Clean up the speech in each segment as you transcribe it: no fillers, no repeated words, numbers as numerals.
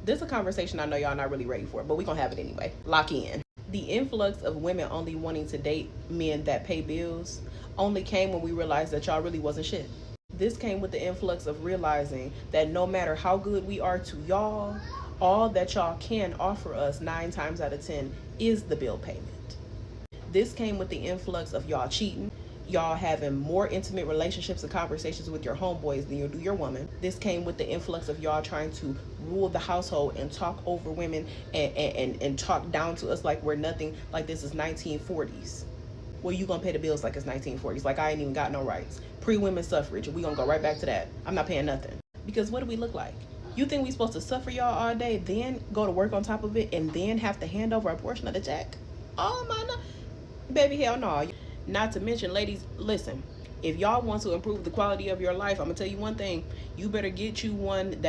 This is a conversation I know y'all not really ready for, but we're gonna have it anyway. Lock in. The influx of women only wanting to date men that pay bills only came when we realized that y'all really wasn't shit. This came with the influx of realizing that no matter how good we are to y'all, all that y'all can offer us 9 times out of 10 is the bill payment. This came with the influx of y'all cheating, y'all having more intimate relationships and conversations with your homeboys than you do your woman. This came with the influx of y'all trying to rule the household and talk over women and talk down to us like we're nothing, like this is 1940s. Well, you gonna pay the bills like it's 1940s, like I ain't even got no rights. Pre-women suffrage, we gonna go right back to that. I'm not paying nothing. Because what do we look like? You think we supposed to suffer y'all all day, then go to work on top of it, and then have to hand over a portion of the check? Oh my no. Baby, hell no. Not to mention, ladies, listen, if y'all want to improve the quality of your life, I'm gonna tell you one thing, you better get you one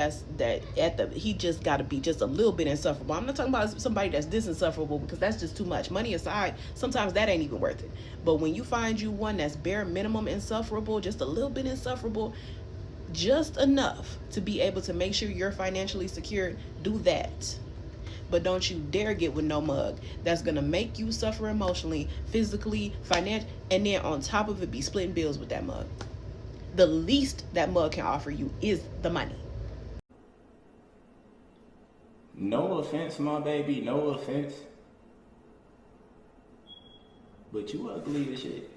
he just gotta be just a little bit insufferable. I'm not talking about somebody that's this insufferable, because that's just too much. Money aside, sometimes that ain't even worth it. But when you find you one that's bare minimum insufferable, just a little bit insufferable, just enough to be able to make sure you're financially secure, do that. But don't you dare get with no mug that's gonna make you suffer emotionally, physically, financially, and then on top of it be splitting bills with that mug. The least that mug can offer you is the money. No offense, my baby, no offense. But you ugly as shit.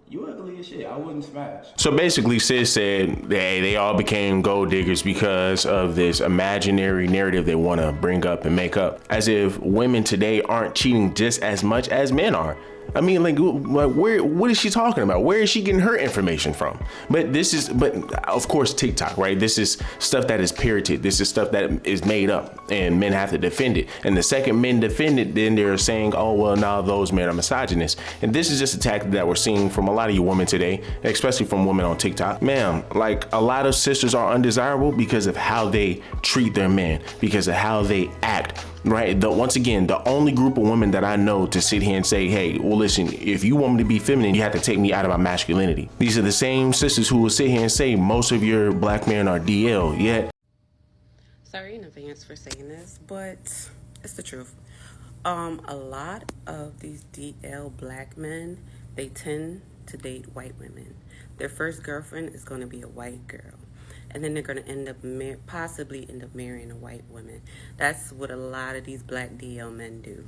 You ugly as shit. I wouldn't smash. So basically, sis said, hey, they all became gold diggers because of this imaginary narrative they want to bring up and make up, as if women today aren't cheating just as much as men are. I mean, like, what is she talking about? Where is she getting her information from? But of course, TikTok, right? This is stuff that is parroted. This is stuff that is made up, and men have to defend it. And the second men defend it, then they're saying, oh, well, now those men are misogynists. And this is just a tactic that we're seeing from a lot of you women today, especially from women on TikTok. Ma'am, like, a lot of sisters are undesirable because of how they treat their men, because of how they act. Right. Once again, the only group of women that I know to sit here and say, hey, well, listen, if you want me to be feminine, you have to take me out of my masculinity. These are the same sisters who will sit here and say most of your black men are DL, yet. Sorry in advance for saying this, but it's the truth. A lot of these DL black men, they tend to date white women. Their first girlfriend is going to be a white girl. And then they're going to end up possibly end up marrying a white woman. That's what a lot of these black DL men do.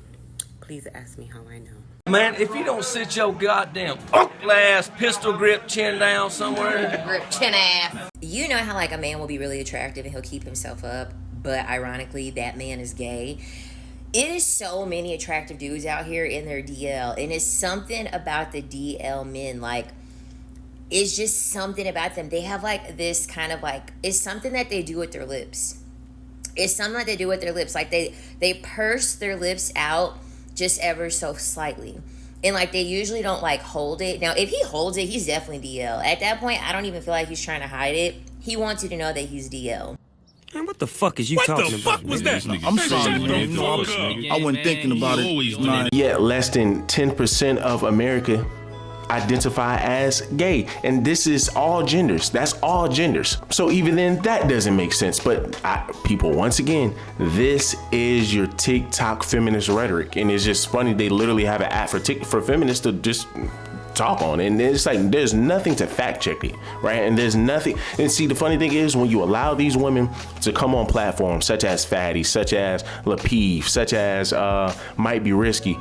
Please ask me how I know. Man, if you don't sit your goddamn uncle ass pistol grip chin down somewhere. Grip chin ass. You know how like a man will be really attractive and he'll keep himself up, but ironically that man is gay. It is so many attractive dudes out here in their DL, and it's something about the DL men, like, it's just something about them. They have like this kind of like, it's something that they do with their lips. It's something that they do with their lips. Like they purse their lips out just ever so slightly. And like they usually don't like hold it. Now, if he holds it, he's definitely DL. At that point, I don't even feel like he's trying to hide it. He wants you to know that he's DL. Man, what the fuck is you talking about? What the fuck was that? I'm sorry, man. I wasn't thinking about it. Yet less than 10% of America identify as gay, and this is all genders. That's all genders. So even then, that doesn't make sense. But people, once again, this is your TikTok feminist rhetoric, and it's just funny. They literally have an app for feminists to just talk on, and it's like there's nothing to fact check it, right? And there's nothing. And see, the funny thing is, when you allow these women to come on platforms such as Fatty, such as Lapeef, such as Might Be Risky,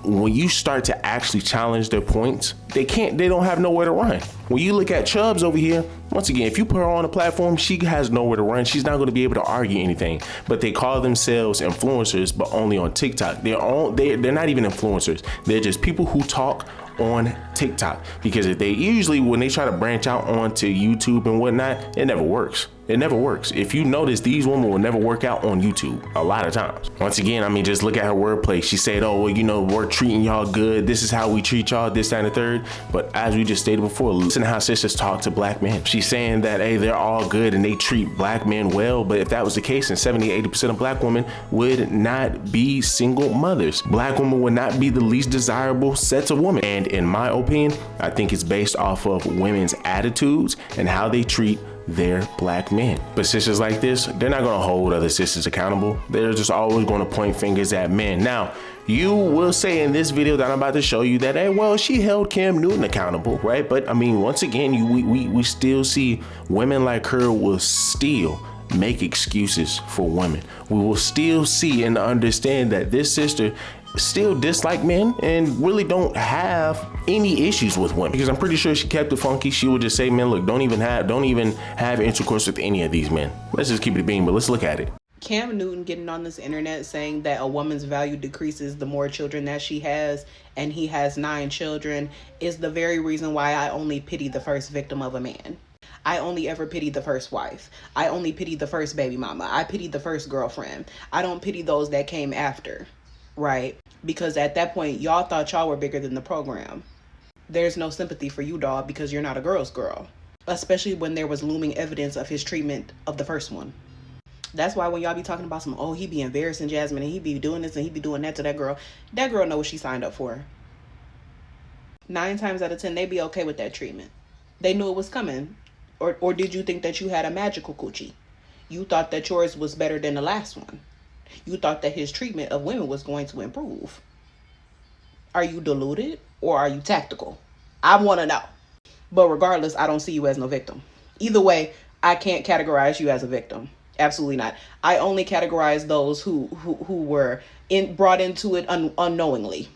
when you start to actually challenge their points, they don't have nowhere to run. When you look at Chubbs over here, once again, if you put her on a platform, she has nowhere to run. She's not going to be able to argue anything. But they call themselves influencers, but only on TikTok. They're not even influencers. They're just people who talk on TikTok, because if they usually, when they try to branch out onto YouTube and whatnot, it never works. It never works. If you notice, these women will never work out on YouTube a lot of times. Once again, I mean, just look at her wordplay. She said, oh, well, you know, we're treating y'all good. This is how we treat y'all, this, that, and the third. But as we just stated before, listen to how sisters talk to black men. She's saying that, hey, they're all good and they treat black men well. But if that was the case, then 70-80% of black women would not be single mothers. Black women would not be the least desirable sets of women. And in my opinion, I think it's based off of women's attitudes and how they treat their black men. But sisters like this, they're not gonna hold other sisters accountable. They're just always gonna point fingers at men. Now, you will say in this video that I'm about to show you that, hey, well, she held Cam Newton accountable, right? But I mean, once again, we still see women like her will still make excuses for women. We will still see and understand that this sister still dislike men and really don't have any issues with women, because I'm pretty sure she kept it funky. She would just say, man, look, don't even have intercourse with any of these men. Let's just keep it a bean, but let's look at it. Cam Newton getting on this internet saying that a woman's value decreases the more children that she has, and he has 9 children, is the very reason why I only pity the first victim of a man. I only ever pity the first wife. I only pity the first baby mama. I pity the first girlfriend. I don't pity those that came after, right? Because at that point, y'all thought y'all were bigger than the program. There's no sympathy for you, dog, because you're not a girl's girl. Especially when there was looming evidence of his treatment of the first one. That's why when y'all be talking about oh, he be embarrassing Jasmine and he be doing this and he be doing that to that girl know what she signed up for. 9 times out of 10, they be okay with that treatment. They knew it was coming. Or did you think that you had a magical coochie? You thought that yours was better than the last one. You thought that his treatment of women was going to improve. Are you deluded or are you tactical? I want to know. But regardless, I don't see you as no victim. Either way, I can't categorize you as a victim. Absolutely not. I only categorize those who were brought into it unknowingly.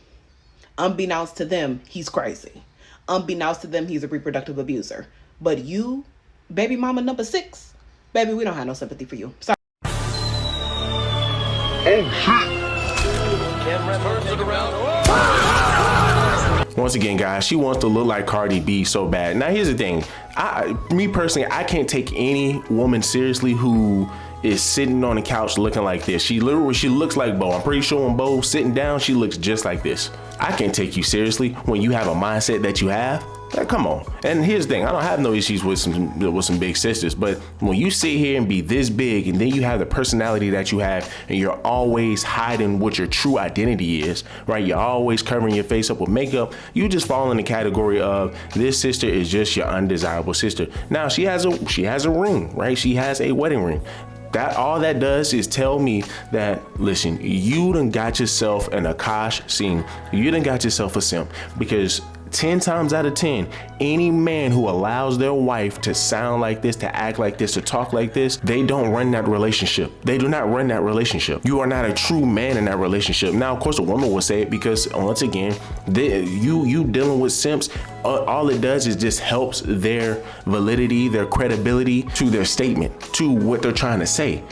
Unbeknownst to them, he's crazy. Unbeknownst to them, he's a reproductive abuser. But you, baby mama number 6, baby, we don't have no sympathy for you. Sorry. Once again, guys, she wants to look like Cardi B so bad. Now, here's the thing. Me personally, I can't take any woman seriously who is sitting on the couch looking like this. She looks like Bo. I'm pretty sure when Bo's sitting down, she looks just like this. I can't take you seriously when you have a mindset that you have. Like, come on. And here's the thing, I don't have no issues with some big sisters, but when you sit here and be this big and then you have the personality that you have and you're always hiding what your true identity is, right? You're always covering your face up with makeup. You just fall in the category of this sister is just your undesirable sister. Now she has a ring, right? She has a wedding ring. That all that does is tell me that, listen, you done got yourself an Akash Singh. You done got yourself a simp, because 10 times out of 10, any man who allows their wife to sound like this, to act like this, to talk like this, they don't run that relationship. They do not run that relationship. You are not a true man in that relationship. Now, of course, a woman will say it because, once again, you dealing with simps, all it does is just helps their validity, their credibility to their statement, to what they're trying to say.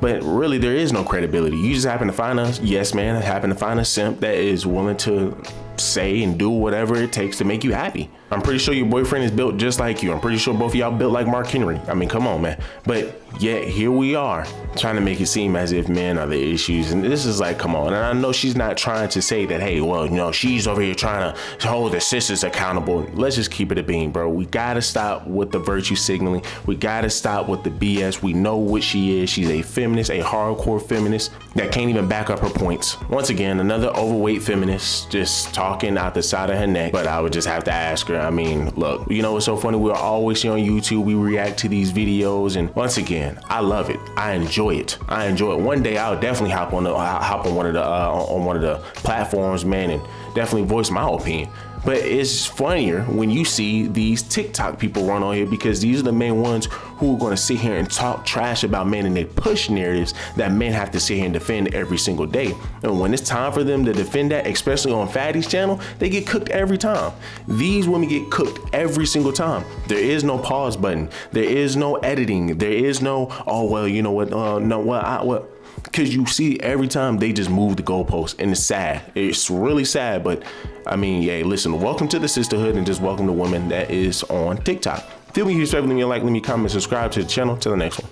But really, there is no credibility. You just happen to find a yes man, happen to find a simp that is willing to say and do whatever it takes to make you happy. I'm pretty sure your boyfriend is built just like you. I'm pretty sure both of y'all built like Mark Henry. I mean, come on, man. But yet here we are trying to make it seem as if men are the issues. And this is like, come on. And I know she's not trying to say that, hey, well, you know, she's over here trying to hold the sisters accountable. Let's just keep it a bean, bro. We got to stop with the virtue signaling. We got to stop with the BS. We know what she is. She's a feminist, a hardcore feminist that can't even back up her points. Once again, another overweight feminist just talking out the side of her neck. But I would just have to ask her, I mean, look, you know what's so funny? We're always here on YouTube. We react to these videos. And once again, I love it. I enjoy it. I enjoy it. One day I'll definitely hop on one of the platforms, man, and definitely voice my opinion. But it's funnier when you see these TikTok people run on here, because these are the main ones who are going to sit here and talk trash about men, and they push narratives that men have to sit here and defend every single day. And when it's time for them to defend that, especially on Fatty's channel, they get cooked every time. These women get cooked every single time. There is no pause button. There is no editing. There is no, oh, well, you know what? Because you see every time they just move the goalposts, and it's sad. It's really sad. But I mean, yeah, listen, welcome to the sisterhood, and just welcome to women that is on TikTok. Feel me, respect, leave me a like, leave me a comment, subscribe to the channel. Till the next one.